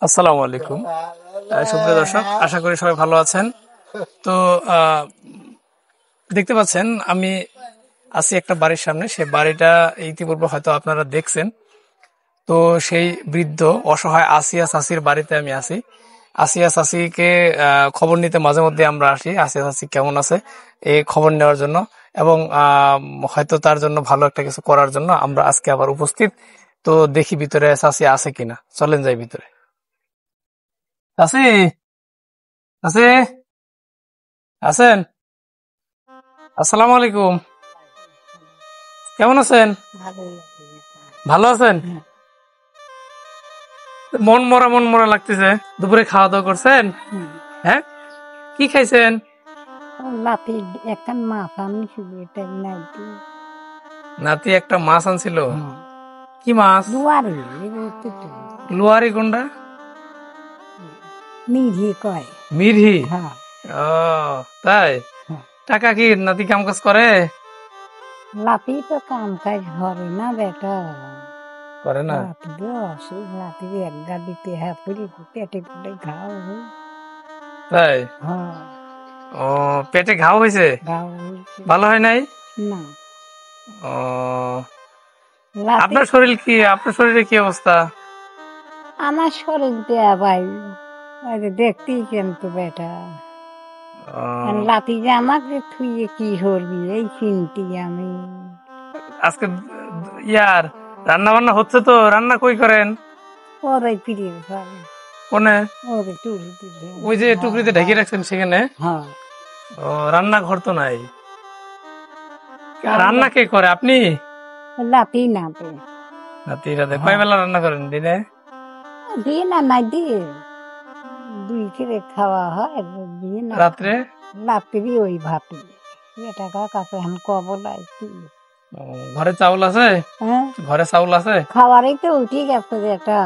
আসসালামু আলাইকুম সুপ্রিয় দর্শক, আশা করি সবাই ভালো আছেন। তো দেখতে পাচ্ছেন আমি আছি একটা বাড়ির সামনে। সেই বাড়িটা ইতিপূর্বে হয়তো আপনারা দেখছেন। তো সেই বৃদ্ধ অসহায় আসিয়া চাচির বাড়িতে আমি আছি। আসিয়া চাচিকে খবর নিতে মাঝে মধ্যে আমরা আসি, আসিয়া চাচি কেমন আছে এই খবর নেওয়ার জন্য, এবং হয়তো তার জন্য ভালো একটা কিছু করার জন্য আমরা আজকে আবার উপস্থিত। তো দেখি ভিতরে চাচি আছে কিনা, চলেন যাই ভিতরে। চাচি, চাচি আছেন? আসসালামু আলাইকুম, কেমন আছেন? ভালো আছেন? মন মরা লাগতেছে। দুপুরে খাওয়া দাওয়া করছেন? হ্যাঁ, কি খাইছেন? লাতি একটা মাছ আনছিল, এটা নাই নাতি একটা মাছ আনছিল। কি মাছ? দুয়ারি লুয়ারি কোনটা? মিঝি কয়। মিরহি? হ্যাঁ ও তাই। টাকা কি নাতি কাম কাজ করে? লাতি তো কাম কাজ করে না বেটা, করে না? লাতি তো আসে, লাতি এক গাড়িতে হাত পুরি পেটে পুটে ঘাও তাই? হ্যাঁ ও, পেটে ঘাও হয়েছে? ঘাও ভালো হয় নাই? না ও, লাতি আপনার শরীরে কি অবস্থা? আমার শরীর দেয়া ভাই দেখতেই কিন্তু বেটা, লাতি যে আমাকে থুয়ে কি করবি এই চিন্তি আমি। আজকে রান্না বান্না হচ্ছে তো, রান্না কই করেন? ওরে পিড়িয়ে পাবে কোনে? ওরে টুরি দিলে ওই যে টুকরিতে ঢেকে রাখছেন সেখানে? হ্যাঁ ও, রান্নাঘর তো নাই। রান্না কে করে, আপনি? লাতি না পে নাতিরা কয় বেলা রান্না করেন দিনে? দিয়ে না নাই দিয়ে দুই কেড়ে খাওয়া হয়, দিয়ে না রাত্রে? লাতিরই ওই ভাতি এটা কাছে এখন কবলাই কি ও, ঘরে চাউল আছে? হ্যাঁ ঘরে চাউল আছে? খাওয়ারই তো উঠে গেছে যে একটা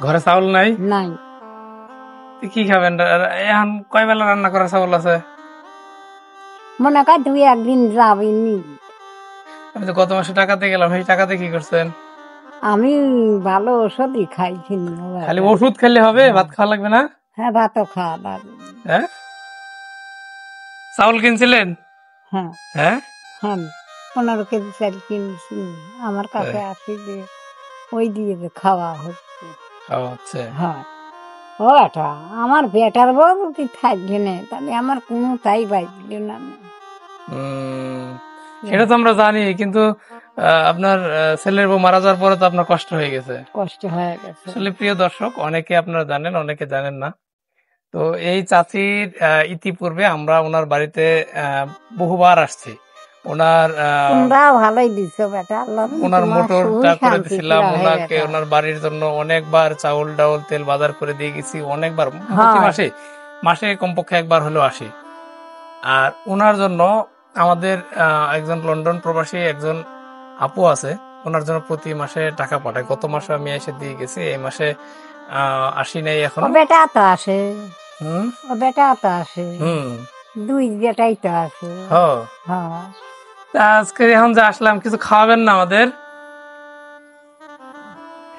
ঘরে চাউল নাই? নাই। তো কি খাবেন? এখন কয় বেলা রান্না করা চাউল আছে? মনে কর তুই একদিন যাবি নি। আমি তো গত মাসে টাকাতে গেলাম, সেই টাকাতে কি করছেন? আমি ভালো ওষুধই খাইছি নি। খালি ওষুধ খেলে হবে, ভাত খাওয়া লাগবে না? হ্যাঁ ভাতও খাওয়া লাগবে। হ্যাঁ, চাউল কিনছিলেন? হ্যাঁ হ্যাঁ, হ্যাঁ 15 কেজি চাল কিনছি, আমার কাছে আসি যে ওই দিয়ে যে খাওয়া হচ্ছে। আচ্ছা। হ্যাঁ ও এটা আমার বেটার বউ কি থাকবে না, তাহলে আমার কোনো তাই বাইছিল না। সেটা তো আমরা জানি, কিন্তু আপনার ছেলের বউ মারা যাওয়ার পরে তো আপনার কষ্ট হয়ে গেছে। কষ্ট হয়ে গেছে। আসলে প্রিয় দর্শক, অনেকে আপনারা জানেন, অনেকে জানেন না। তো এই চাচির ইতিপূর্বে আমরা ওনার বাড়িতে বহুবার আসছি। ওনার তোমরাও ভালোই দিছো বেটা, আল্লাহ ওনার তোমার মোটরটা সুখ করে শান্তি দিছিলাম, রাহে ওনাকে বেটা। ওনার বাড়ির জন্য অনেকবার চাউল ডাউল তেল বাজার করে দিয়ে গেছি, অনেকবার। প্রতি হ্যাঁ মাসে মাসে কমপক্ষে একবার হলেও আসি। আর ওনার জন্য আমাদের একজন লন্ডন প্রবাসী একজন আপু আছে, ওনার জন্য প্রতি মাসে টাকা পাঠায়। গত মাসে আমি এসে দিয়ে গেছি, এই মাসে আসি নাই ও এখনো। বেটা তো আসে, হুম ও বেটা তো আসে, হুম দুই বেটাই তো আসে। হ্যাঁ। হ্যাঁ তা আজকে এখন যে আসলাম, কিছু খাওয়াবেন না আমাদের?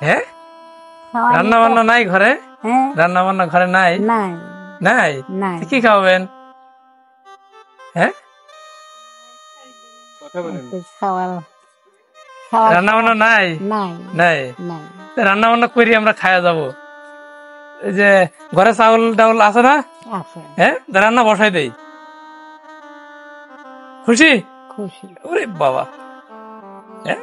হ্যাঁ, খাওয়ানি রান্না তো। বান্না নাই ঘরে? হ্যাঁ রান্না বান্না ঘরে নাই? নাই নাই? নাই তো কি খাওয়াবেন? হ্যাঁ, খাওয়ার খাওয়ার রান্না বান্না নাই? নাই নাই? নাই। রান্না বান্না করি আমরা খায়া যাবো। এই যে ঘরে চাউল ডাউল আছে না? আছে হ্যাঁ, তা রান্না বসাই দেই। খুশি? খুশি। ওরে বাবা। হ্যাঁ,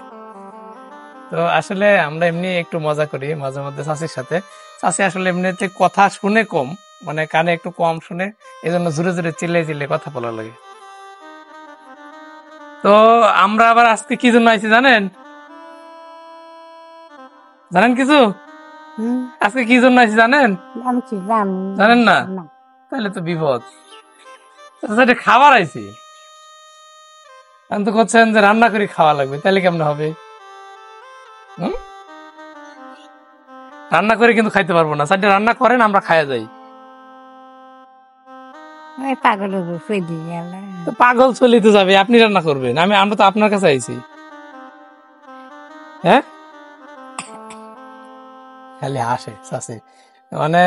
তো আসলে আমরা এমনি একটু মজা করি মাঝে মধ্যে চাচির সাথে। চাচি আসলে এমনিতে কথা শুনে কম, মানে কানে একটু কম শুনে, এই জন্য জোরে জোরে চিল্লে কথা বলা লাগে। তো আমরা আবার আজকে কি জন্য আইছি জানেন? জানেন কিছু? আজকে কি জন্য আইছি জানেন? আমি কি জানি জানেন না? না। তাহলে তো বিপদ। আচ্ছা, খাবার আইছি, আপনি তো করছেন যে রান্না করে খাওয়া লাগবে, তাহলে কেমন হবে? রান্না করে কিন্তু খাইতে পারবো না। চারটে রান্না করেন, আমরা খাইয়া যাই। পাগল চলে গেল। তো পাগল চলে তো যাবে, আপনি রান্না করবেন, আমরা তো আপনার কাছে আইছি। হ্যাঁ খালি হাসে চাচি, মানে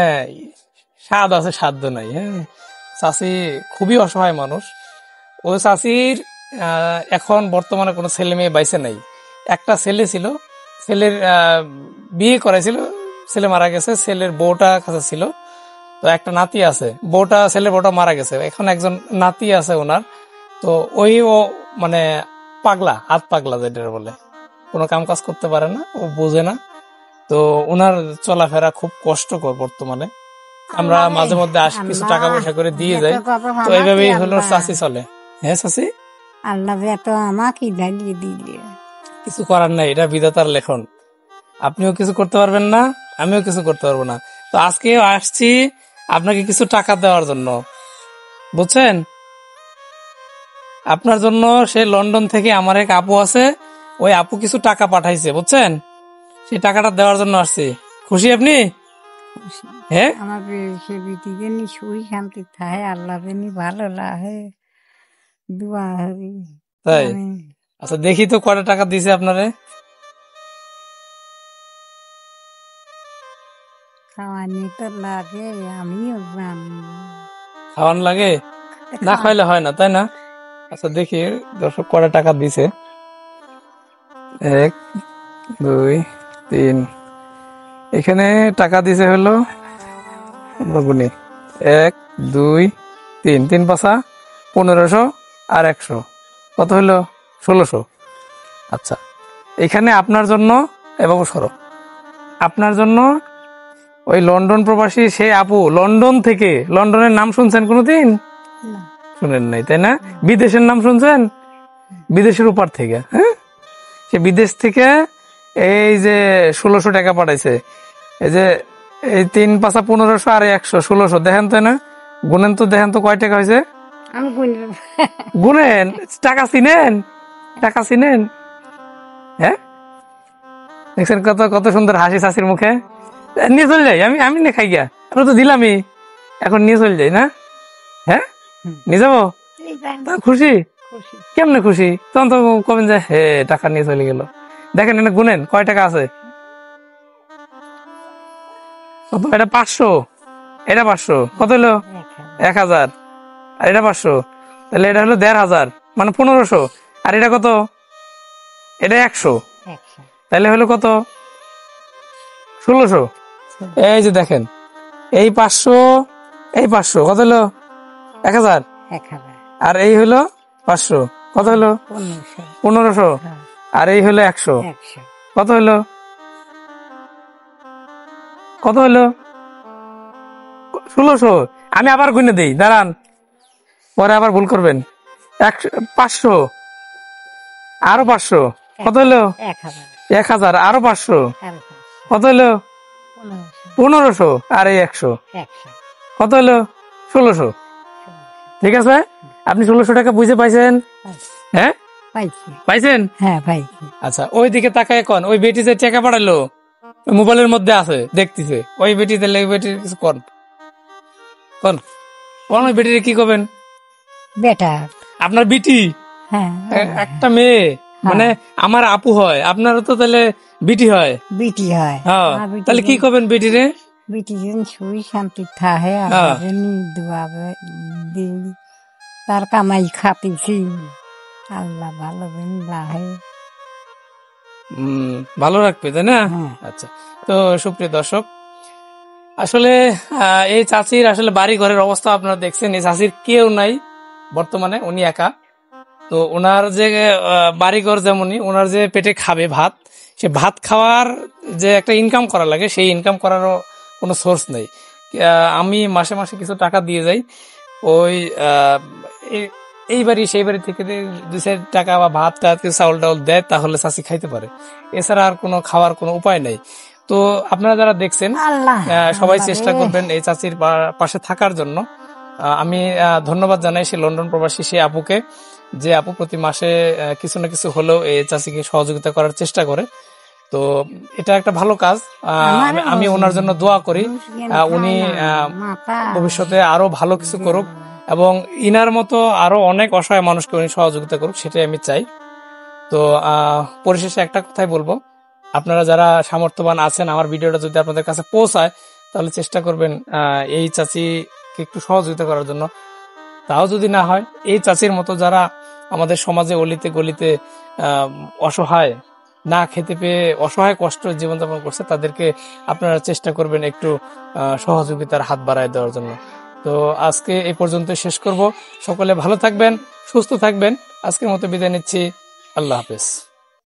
স্বাদ আছে সাধ্য নাই। হ্যাঁ, চাচি খুবই অসহায় মানুষ। ও চাচির এখন বর্তমানে কোনো ছেলে মেয়ে বাইসে নাই। একটা ছেলে ছিল, ছেলের বিয়ে করেছিল, ছেলে মারা গেছে, ছেলের বউটা কাছে ছিল। তো একটা নাতি আছে, ছেলের বউটা মারা গেছে, এখন একজন নাতি আছে ওনার। তো ও মানে পাগলা, হাত পাগলা যেটা বলে, কোনো কাম কাজ করতে পারে না, ও বোঝে না। তো ওনার চলাফেরা খুব কষ্টকর বর্তমানে। আমরা আল্লাহ রে, মাঝে মধ্যে আসি, কিছু আল্লাহ, টাকা পয়সা করে দিয়ে এত যাই। কথা তো আমাকে এইভাবেই হলো আল্লাহ, চাচি চলে। হ্যাঁ চাচি, আল্লাহ যে এত আমাকে ঢালিয়ে দিলে। কিছু করার নাই, এটা বিধাতার লেখন। আপনিও কিছু করতে পারবেন না, আমিও কিছু করতে পারবো না। তো আজকে আসছি আপনাকে কিছু টাকা দেওয়ার জন্য, বুঝছেন? আপনার জন্য সে লন্ডন থেকে আমার এক আপু আছে, ওই আপু কিছু টাকা পাঠাইছে, বুঝছেন? সেই টাকাটা দেওয়ার জন্য আসছি। খুশি আপনি? হ্যাঁ, আমার সে বিটি যেনি সুই শান্তি থাকে, আল্লাহ যেনি ভালো লাগে, দোয়া হবি। তাই? আমি আচ্ছা দেখি তো কয়টা টাকা দিছে আপনারে। খাওয়ানি তো লাগে, আমিও জানি। খাওয়ান লাগে? না খাইলে হয় না, তাই না? আচ্ছা দেখি দর্শক কয়টা টাকা দিছে। 1 2 3, এখানে টাকা দিছে হলো গুনি 1 2 3, 3 পাঁচা 1500 আর 100, কত হলো? 1600। আচ্ছা, এখানে আপনার জন্য, এবং সরো, আপনার জন্য ওই লন্ডন প্রবাসী সে আপু, লন্ডন থেকে, লন্ডনের নাম শুনছেন কোনোদিন? না, শুনেন নাই, তাই না? বিদেশের নাম শুনছেন? বিদেশের উপর থেকে, হ্যাঁ, সে বিদেশ থেকে এই যে 1600 টাকা পাঠাইছে। এই যে এই 3 পাঁচা 1500 আর 100, 1600, দেখেন তো না, গুনেন তো, দেখেন তো কয় টাকা হয়েছে, আমি গুনি গুনেন। টাকা চিনেন? টাকা চিনেন? হ্যাঁ, দেখছেন কত কত সুন্দর হাসি চাষির মুখে। নিয়ে চলে যাই, আমি আমি নিয়ে খাই গিয়া, আমরা তো দিলামই, এখন নিয়ে চলে যাই না? হ্যাঁ, নিয়ে যাবো। তা খুশি? খুশি। কেমনে খুশি? তখন তো কবেন যে হে টাকা নিয়ে চলে গেল। দেখেন এনে গুনেন কয় টাকা আছে। কত? এটা 500, এটা 500, কত হলো? 1000, আর এটা 500, তাহলে এটা হলো 1500, মানে 1500। আর এটা কত? এটা 100, তাহলে হলো কত? 1600। এই যে দেখেন, এই 500, এই 500, কত হলো? 1000, আর এই হলো 500, কত হলো? 1500, আর এই হলো 100, কত হলো? কত হলো? 1600। আমি আবার গুনে দিই, দাঁড়ান, পরে আবার ভুল করবেন। 500, আরো 500, কত হলো? 1000, আরো 500, কত হলো? 1500, আর এই 100, কত হলো? 1600। ঠিক আছে, আপনি 1600 টাকা বুঝে পাইছেন? হ্যাঁ, পাইছেন? হ্যাঁ পাইছি। আচ্ছা, ওই দিকে তাকায় কোন ওই বেটি যে টাকা পাঠালো, মোবাইলের মধ্যে আছে, দেখতেছে, ওই বেটি দিলে, ওই বেটির কিছু কোন কোন কোন, ওই বেটির কি করবেন? বেটা। আপনার বিটি? হ্যাঁ, একটা মেয়ে, মানে আমার আপু হয়, আপনারও তো তাহলে বিটি হয়। বিটি হয়। হ্যাঁ, তাহলে কি করবেন বেটিরে? বিটি যেন সুই শান্তি থাকে, হ্যাঁ, দোয়াবে দিই, তার কামাই খাতিছি, আল্লাহ ভালো দিন রাহে। ভালো রাখবে, তাই না? আচ্ছা, তো সুপ্রিয় দর্শক, আসলে এই চাচির আসলে বাড়ি ঘরের অবস্থা আপনারা দেখছেন। এই চাচির কেউ নাই বর্তমানে, উনি একা। তো ওনার যে বাড়িঘর যেমনই, ওনার যে পেটে খাবে ভাত, সে ভাত খাওয়ার যে একটা ইনকাম করা লাগে, সেই ইনকাম করারও কোনো সোর্স নেই। আমি মাসে মাসে কিছু টাকা দিয়ে যাই, ওই এই বাড়ি সেই বাড়ি থেকে 2-4 টাকা বা ভাত টাত কিছু চাউল টাউল দেয়, তাহলে চাচি খাইতে পারে। এছাড়া আর কোনো খাওয়ার কোনো উপায় নেই। তো আপনারা যারা দেখছেন, সবাই চেষ্টা করবেন এই চাচির পাশে থাকার জন্য। আমি ধন্যবাদ জানাই সে লন্ডন প্রবাসী সে আপুকে, যে আপু প্রতি মাসে কিছু না কিছু হলেও এই চাচিকে সহযোগিতা করার চেষ্টা করে। তো এটা একটা ভালো কাজ। আমি ওনার জন্য দোয়া করি, উনি ভবিষ্যতে আরো ভালো কিছু করুক, এবং ইনার মতো আরো অনেক অসহায় মানুষকে উনি সহযোগিতা করুক, সেটাই আমি চাই। তো পরিশেষে একটা কথাই বলবো, আপনারা যারা সামর্থ্যবান আছেন, আমার ভিডিওটা যদি আপনাদের কাছে পৌঁছায় তাহলে চেষ্টা করবেন এই চাচিকে একটু সহযোগিতা করার জন্য। তাও যদি না হয়, এই চাচির মতো যারা আমাদের সমাজে অলিতে গলিতে অসহায়, না খেতে পেয়ে অসহায় কষ্ট জীবনযাপন করছে, তাদেরকে আপনারা চেষ্টা করবেন একটু সহযোগিতার হাত বাড়ায় দেওয়ার জন্য। তো আজকে এই পর্যন্ত শেষ করব। সকলে ভালো থাকবেন, সুস্থ থাকবেন। আজকের মতো বিদায় নিচ্ছি। আল্লাহ হাফেজ।